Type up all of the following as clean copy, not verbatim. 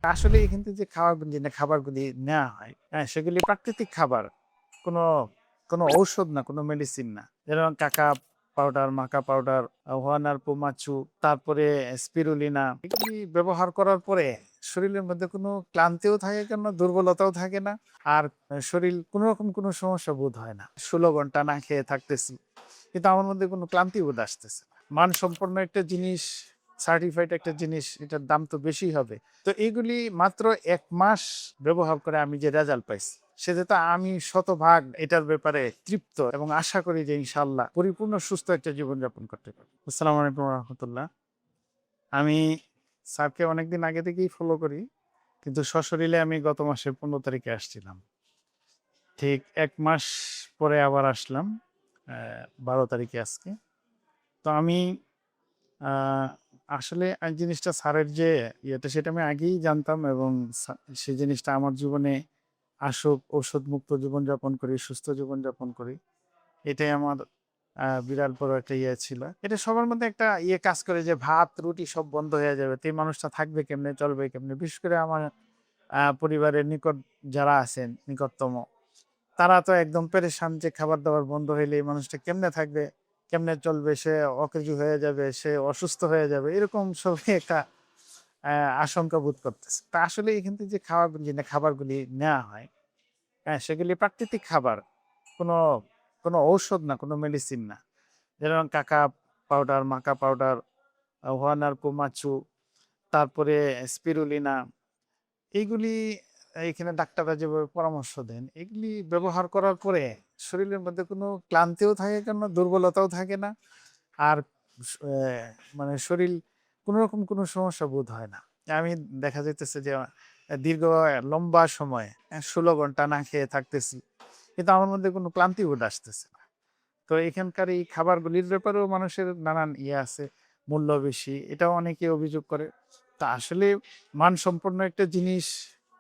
আসলে এখান থেকে যে খাবারগুলি নেওয়া হয়, হ্যাঁ? সেগুলি প্রাকৃতিক খাবার। কোনো কোনো ঔষধ না, কোনো মেডিসিন না। যেমন কাকা পাউডার, মাকা পাউডার, হোয়ানার পোমাচু, তারপরে স্পিরুলিনা এগুলি ব্যবহার করার পরে শরীরের মধ্যে কোনো ক্লান্তিও থাকে না, দুর্বলতাও থাকে না। আর শরীর কোন রকম কোনো সমস্যা বোধ হয় না। ১৬ ঘন্টা না খেয়ে থাকতেছি। কিন্তু আমার মধ্যে কোনো ক্লান্তি বোধ আসতেছে না। মানসম্পন্ন একটা জিনিস, সার্টিফাইড একটা জিনিস, এটার দাম তো বেশিই হবে। তো এইগুলি মাত্র ১ মাস ব্যবহার করে আমি যে রেজাল্ট পাইছি, সেটা তো আমি শতভাগ এটার ব্যাপারে তৃপ্ত এবং আশা করি যে ইনশাআল্লাহ পরিপূর্ণ সুস্থ একটা জীবনযাপন করতে পারব। আসসালামু আলাইকুম ওয়া রাহমাতুল্লাহ। আমি স্যারকে অনেকদিন আগে থেকেই ফলো করি। কিন্তু সশরীরে আমি গত মাসের ১৫ তারিখে আসছিলাম। ঠিক ১ মাস পরে আবার আসলাম। ১২ তারিখে আজকে। তো আমি আ আসলে জিনিসটা স্যারের যে ইয়েটা সেটা আমি আগেই জানতাম এবং সেই জিনিসটা আমার জীবনে আসুক, ঔষধমুক্ত জীবনযাপন করি, সুস্থ জীবনযাপন করি। এটাই আমার বিরাট বড় একটা ইয়ে ছিল। এটা সবার মধ্যে একটা ইয়ে কাজ করে যে ভাত, রুটি সব বন্ধ হয়ে যাবে। তো এই মানুষটা থাকবে কেমনে, চলবে কেমনে? বিশেষ করে আমার পরিবারের নিকট যারা আছেন, নিকটতম তারা তো একদম পেরেশান যে খাবার-দাবার বন্ধ হইলে এই মানুষটা কেমনে থাকবে? কেমনে চলবে? সে অকেজো হয়ে যাবে, সে অসুস্থ হয়ে যাবে। এরকম সবাই একটা আশঙ্কা বোধ করতেছে। তা আসলে এখান থেকে যে খাবারগুলি নেওয়া হয়, হ্যাঁ? সেগুলি প্রাকৃতিক খাবার। কোনো কোনো ঔষধ না, কোনো মেডিসিন না। যেমন কাকা পাউডার, মাকা পাউডার, হোয়ানার পোমাচু, তারপরে স্পিরুলিনা এইগুলি এখানে ডাক্তাররা যেভাবে পরামর্শ দেন, এগুলি ব্যবহার করার পরে শরীরের মধ্যে কোনো ক্লান্তিও থাকে না, দুর্বলতাও থাকে না। আর মানে শরীর কোনরকম কোনো সমস্যা বোধ হয় না। আমি দেখা যাইতেছে যে দীর্ঘ লম্বা সময় ১৬ ঘন্টা না খেয়ে থাকতেছি। কিন্তু আমার মধ্যে কোনো ক্লান্তি বোধ আসতেছে না। তো এখানকার এই খাবারগুলির ব্যাপারেও মানুষের নানান ইয়ে আছে, মূল্য বেশি। এটাও অনেকে অভিযোগ করে। তা আসলে মানসম্পন্ন একটা জিনিস,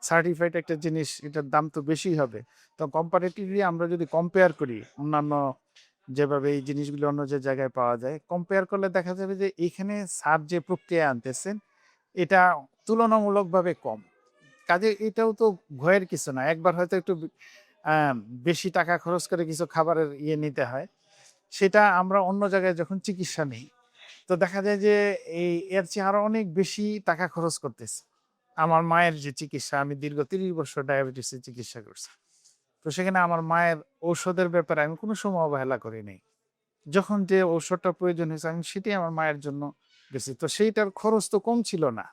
সার্টিফাইড একটা জিনিস, এটার দাম তো বেশিই হবে। তো কম্পারেটিভলি আমরা যদি কম্পেয়ার করি অন্যান্য যেভাবে এই জিনিসগুলো অন্য যে জায়গায় পাওয়া যায়, কম্পেয়ার করলে দেখা যাবে যে এইখানে স্যার যে প্রক্রিয়া আনতেছেন, এটা তুলনামূলকভাবে কম। কাজেই এটাও তো ভয়ের কিছু না। একবার হয়তো একটু আ বেশি টাকা খরচ করে কিছু খাবারের ইয়ে নিতে হয়। সেটা আমরা অন্য জায়গায় যখন চিকিৎসা নেই, তো দেখা যায় যে এর চেয়ে আরো অনেক বেশি টাকা খরচ করতেছি। আমার মায়ের যে চিকিৎসা, আমি দীর্ঘ ৩০ বছর ডায়াবেটিসের চিকিৎসা করছি। তো সেখানে আমার মায়ের ঔষধের ব্যাপারে আমি কোনো সময় অবহেলা করি নাই। যখন যে ঔষধটা প্রয়োজন হয়েছে আমি সেটাই আমার মায়ের জন্য গেছি। তো সেইটার খরচ তো কম ছিল না।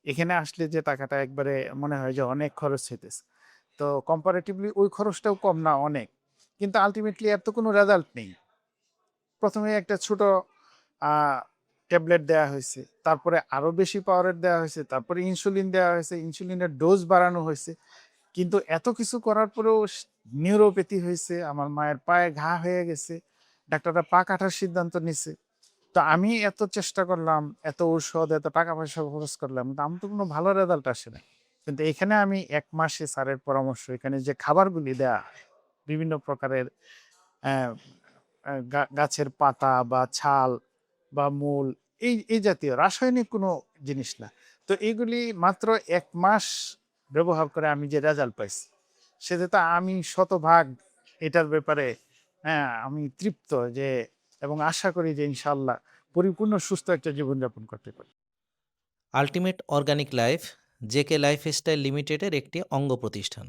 এখানে আসলে যে টাকাটা একবারে মনে হয় যে অনেক খরচ হইতেছে। তো কম্পারেটিভলি ওই খরচটাও কম না অনেক। কিন্তু আল্টিমেটলি এর তো কোনো রেজাল্ট নেই। ১ম এ একটা ছোট আ ট্যাবলেট দেয়া হইছে। তারপরে আরো বেশি পাওয়ারের দেয়া হইছে। তারপরে ইনসুলিন দেয়া হইছে। ইনসুলিনের ডোজ বাড়ানো হইছে। কিন্তু এত কিছু করার পরেও নিউরোপ্যাথি হইছে। আমার মায়ের পায়ে ঘা হয়ে গেছে। ডাক্তাররা পা কাটার সিদ্ধান্ত নিছে। তো আমি এত চেষ্টা করলাম, এত ঔষধ, এত টাকা-পয়সা খরচ করলাম। কিন্তু আমার তো কোনো ভালো রেজাল্ট আসে নাই। কিন্তু এখানে আমি ১ মাসে স্যারের পরামর্শ, এখানে যে খাবারগুলি দেয়া হয়, বিভিন্ন প্রকারের অ্যা গাছের পাতা বা ছাল বা মূল এই জাতীয় রাসায়নিক কোনো জিনিস না। তো এগুলি মাত্র ১ মাস ব্যবহার করে আমি যে রেজাল্ট পাইছি, সেটা তো আমি শতভাগ এটার ব্যাপারে আমি তৃপ্ত যে এবং আশা করি যে ইনশাআল্লাহ পরিপূর্ণ সুস্থ একটা জীবনযাপন করতে পারি। Ultimate organic life JK lifestyle লিমিটেডের একটি অঙ্গ প্রতিষ্ঠান।